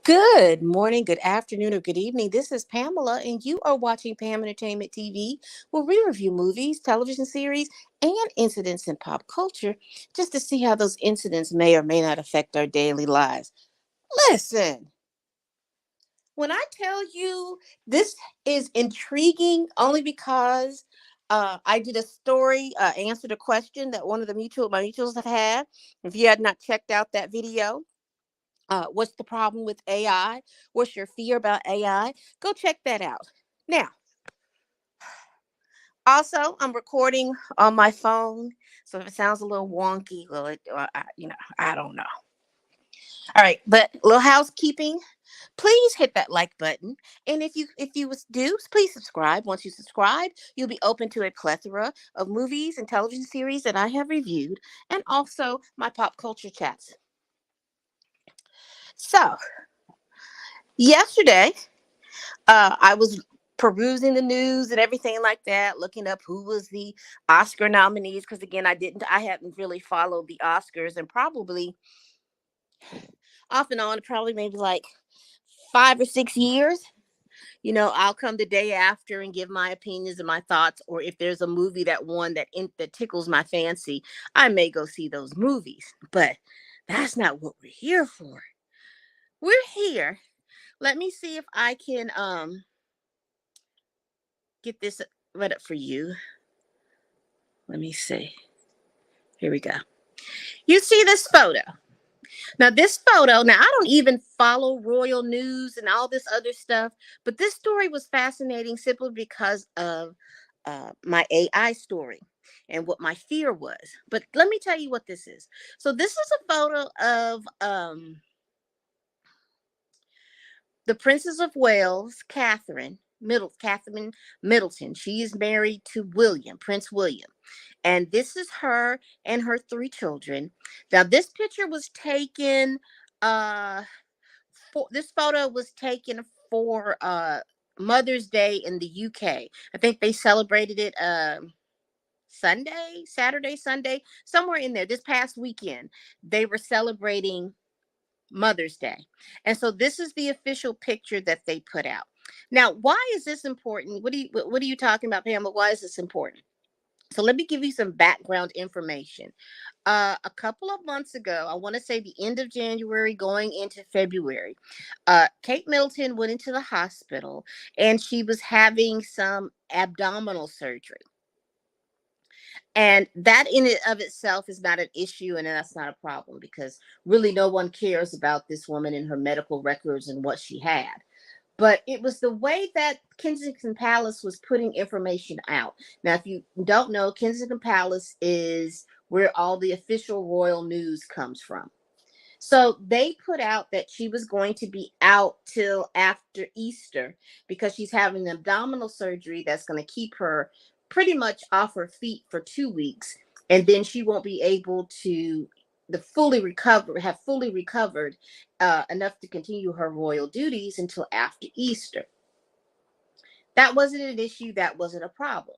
Good morning, good afternoon, or good evening. This is Pamela, and you are watching Pam Entertainment TV, where we review movies, television series, and incidents in pop culture just to see how those incidents may or may not affect our daily lives. Listen, when I tell you this is intriguing only because I did a story, answered a question that one of my mutuals have had. If you had not checked out that video, what's the problem with AI? What's your fear about AI? Go check that out. Now, also, I'm recording on my phone, so if it sounds a little wonky, well, I don't know. All right, but little housekeeping. Please hit that like button, and if you do, please subscribe. Once you subscribe, you'll be open to a plethora of movies and television series that I have reviewed, and also my pop culture chats. So, yesterday I was perusing the news and everything like that, looking up who was the Oscar nominees. Because again, I hadn't really followed the Oscars, and probably off and on, probably maybe like 5 or 6 years. I'll come the day after and give my opinions and my thoughts, or if there's a movie that won that tickles my fancy, I may go see those movies. But that's not what we're here for. We're here. Let me see if I can get this read up for you. Let me see. Here we go. You see this photo. Now I don't even follow royal news and all this other stuff, but this story was fascinating simply because of my AI story and what my fear was. But let me tell you what this is. So this is a photo of the Princess of Wales, Catherine Middleton. She is married to Prince William. And this is her and her three children. Now, this picture was taken, this photo was taken for Mother's Day in the UK. I think they celebrated it Saturday, Sunday, somewhere in there. This past weekend, they were celebrating Mother's Day. And so this is the official picture that they put out. Now, why is this important? What are you talking about, Pamela? Why is this important? So let me give you some background information. A couple of months ago, I want to say the end of January going into February, Kate Middleton went into the hospital and she was having some abdominal surgery. And that in and of itself is not an issue, and that's not a problem because really no one cares about this woman and her medical records and what she had. But it was the way that Kensington Palace was putting information out. Now, if you don't know, Kensington Palace is where all the official royal news comes from. So they put out that she was going to be out till after Easter because she's having an abdominal surgery that's going to keep her pretty much off her feet for 2 weeks. And then she won't be able to have fully recovered enough to continue her royal duties until after Easter. That wasn't an issue. That wasn't a problem.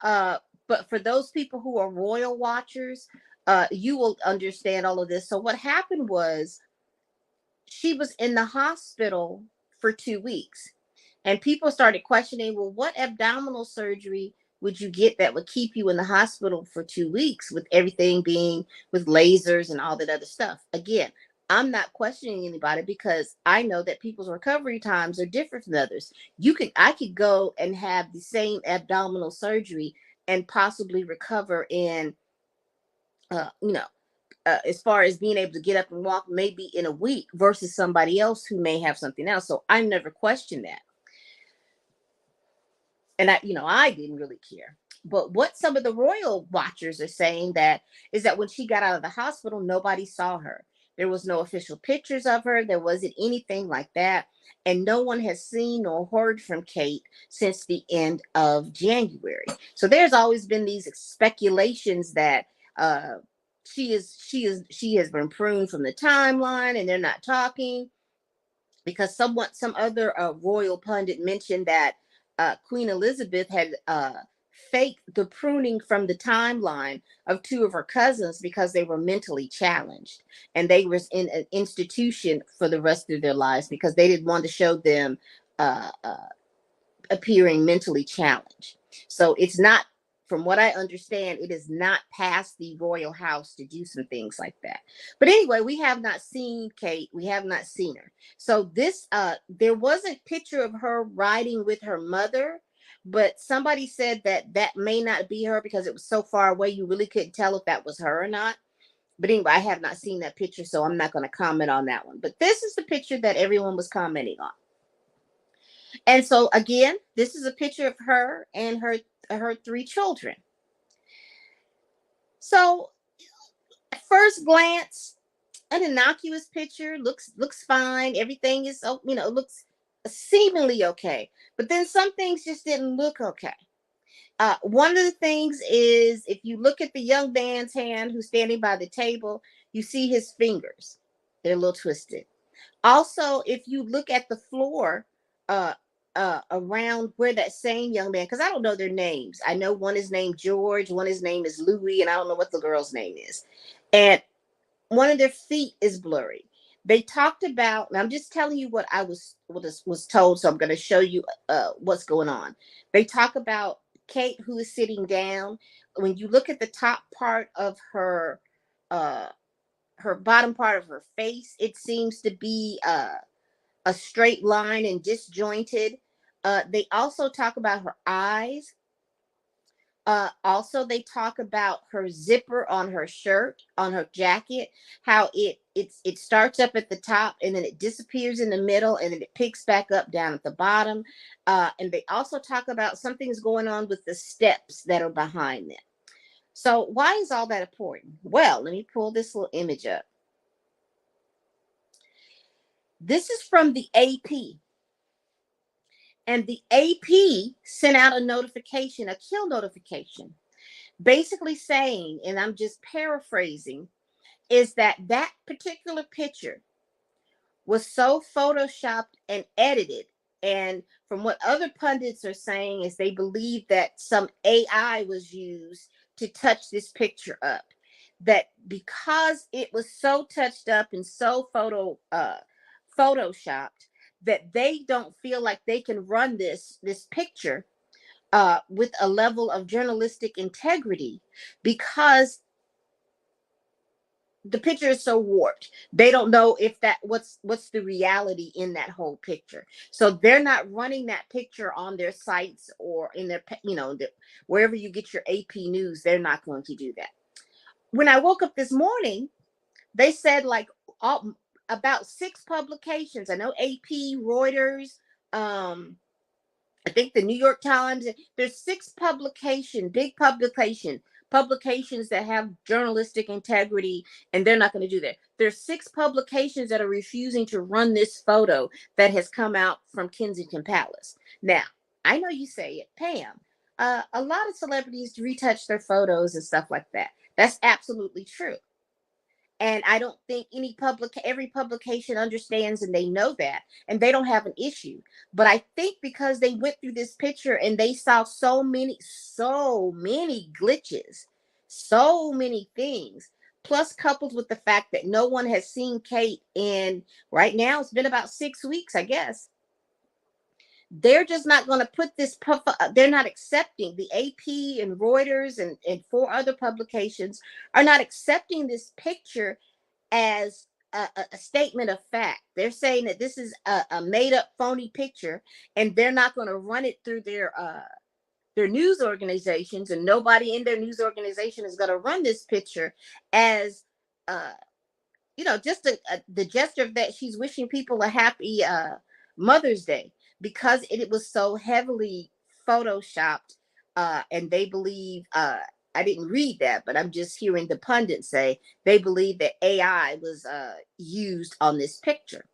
But for those people who are royal watchers, you will understand all of this. So what happened was she was in the hospital for 2 weeks. And people started questioning, well, what abdominal surgery would you get that would keep you in the hospital for 2 weeks with everything being with lasers and all that other stuff? Again, I'm not questioning anybody because I know that people's recovery times are different from others. I could go and have the same abdominal surgery and possibly recover in, uh, you know, as far as being able to get up and walk, maybe in a week versus somebody else who may have something else. So I never questioned that. And I didn't really care. But what some of the royal watchers are saying is that when she got out of the hospital, nobody saw her. There was no official pictures of her. There wasn't anything like that. And no one has seen or heard from Kate since the end of January. So there's always been these speculations that she has been pruned from the timeline and they're not talking because some other royal pundit mentioned that Queen Elizabeth had fake the pruning from the timeline of two of her cousins because they were mentally challenged and they were in an institution for the rest of their lives because they didn't want to show them uh, uh, appearing mentally challenged. So it's not, from what I understand, it is not past the royal house to do some things like that. But anyway, we have not seen Kate. We have not seen her. So this, there was a picture of her riding with her mother, but somebody said that that may not be her because it was so far away you really couldn't tell if that was her or not. But anyway, I have not seen that picture, so I'm not going to comment on that one. But this is the picture that everyone was commenting on. And so again, this is a picture of her and her three children. So at first glance, an innocuous picture, looks fine. Everything is, looks seemingly okay. But then some things just didn't look okay. One of the things is if you look at the young man's hand who's standing by the table, you see his fingers. They're a little twisted. Also, if you look at the floor, uh, around where that same young man, because I don't know their names. I know one is named George, one his name is Louis, and I don't know what the girl's name is. And one of their feet is blurry. They talked about, and I'm just telling you what I was told, so I'm going to show you what's going on. They talk about Kate, who is sitting down. When you look at the top part of uh, her bottom part of her face, it seems to be a straight line and disjointed. They also talk about her eyes. Also, they talk about her zipper on her shirt, on her jacket, how it starts up at the top and then it disappears in the middle and then it picks back up down at the bottom. And they also talk about something's going on with the steps that are behind them. So why is all that important? Well, let me pull this little image up. This is from the AP. And the AP sent out a notification, a kill notification, basically saying, and I'm just paraphrasing, is that that particular picture was so photoshopped and edited. And from what other pundits are saying is they believe that some AI was used to touch this picture up. That because it was so touched up and so photoshopped, that they don't feel like they can run this picture with a level of journalistic integrity because the picture is so warped. They don't know if that what's the reality in that whole picture. So they're not running that picture on their sites or in their, wherever you get your AP news. They're not going to do that. When I woke up this morning, they said like about 6 publications. I know AP, Reuters, I think the New York Times. There's 6 big publications that have journalistic integrity, and they're not going to do that. There's 6 publications that are refusing to run this photo that has come out from Kensington Palace. Now, I know you say it, Pam. A lot of celebrities retouch their photos and stuff like that. That's absolutely true. And I don't think every publication understands and they know that and they don't have an issue. But I think because they went through this picture and they saw so many glitches, so many things, plus coupled with the fact that no one has seen Kate in, right now it's been about 6 weeks, I guess. They're just not going to put this they're not accepting, the AP and Reuters and 4 other publications are not accepting this picture as a statement of fact. They're saying that this is a made up phony picture and they're not going to run it through their news organizations, and nobody in their news organization is going to run this picture as uh just the gesture of that she's wishing people a happy Mother's Day, because it was so heavily photoshopped. And they believe, I didn't read that, but I'm just hearing the pundits say they believe that AI was used on this picture.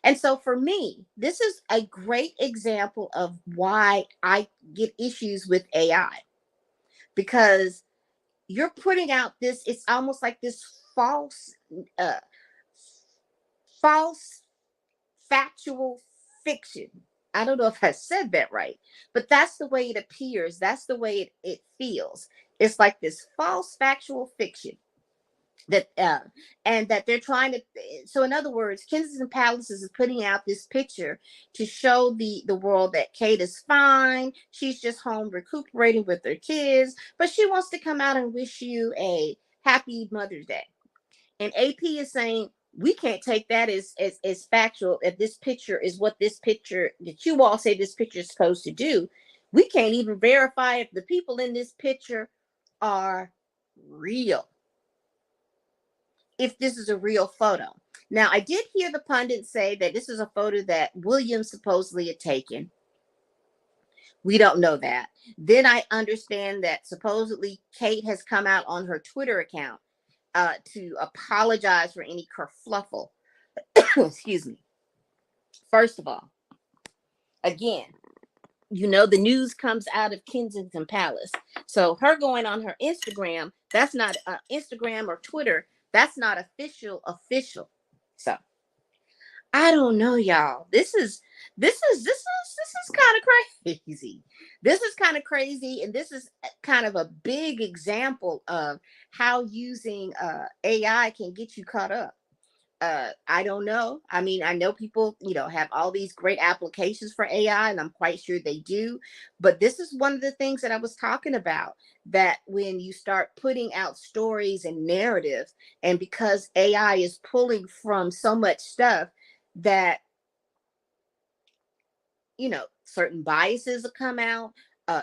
And so for me, this is a great example of why I get issues with AI, because you're putting out this, it's almost like this false factual fiction. I don't know if I said that right, but that's the way it appears. That's the way it feels. It's like this false factual fiction that and that they're trying to. So in other words, Kensington Palaces is putting out this picture to show the world that Kate is fine, she's just home recuperating with her kids, but she wants to come out and wish you a happy Mother's Day. And AP is saying we can't take that as factual. If this picture is what this picture that you all say this picture is supposed to do, we can't even verify if the people in this picture are real, if this is a real photo. Now, I did hear the pundit say that this is a photo that William supposedly had taken. We don't know that. Then I understand that supposedly Kate has come out on her Twitter account to apologize for any kerfluffle. Excuse me. First of all, again, the news comes out of Kensington Palace. So her going on her Instagram, that's not Instagram or Twitter. That's not official. So I don't know, y'all. This is kind of crazy. This is kind of crazy, and this is kind of a big example of how using AI can get you caught up. I don't know. I mean, I know people, have all these great applications for AI, and I'm quite sure they do. But this is one of the things that I was talking about, that when you start putting out stories and narratives, and because AI is pulling from so much stuff that, certain biases will come out,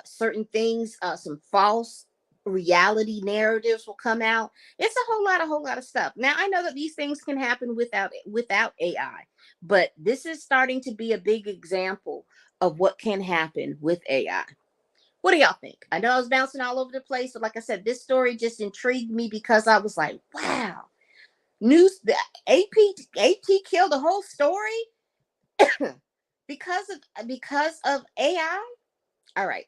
certain things, some false reality narratives will come out. It's a whole lot of stuff. Now I know that these things can happen without AI, but this is starting to be a big example of what can happen with AI. What do y'all think? I know I was bouncing all over the place, but like I said, this story just intrigued me because I was like, wow, news, the AP killed the whole story because of AI. All right,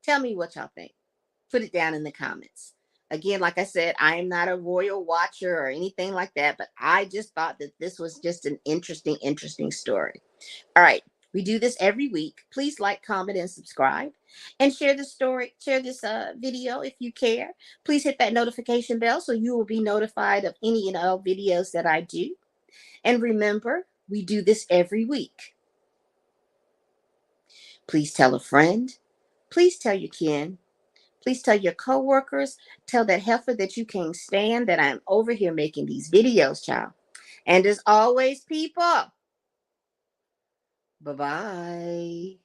tell me what y'all think. Put it down in the comments. Again, like I said, I am not a royal watcher or anything like that, but I just thought that this was just an interesting story. All right, we do this every week. Please like, comment, and subscribe, and share this video if you care. Please hit that notification bell so you will be notified of any and all videos that I do. And remember, we do this every week. Please tell a friend. Please tell your kin. Please tell your coworkers. Tell that heifer that you can't stand that I'm over here making these videos, child. And as always, people, bye-bye.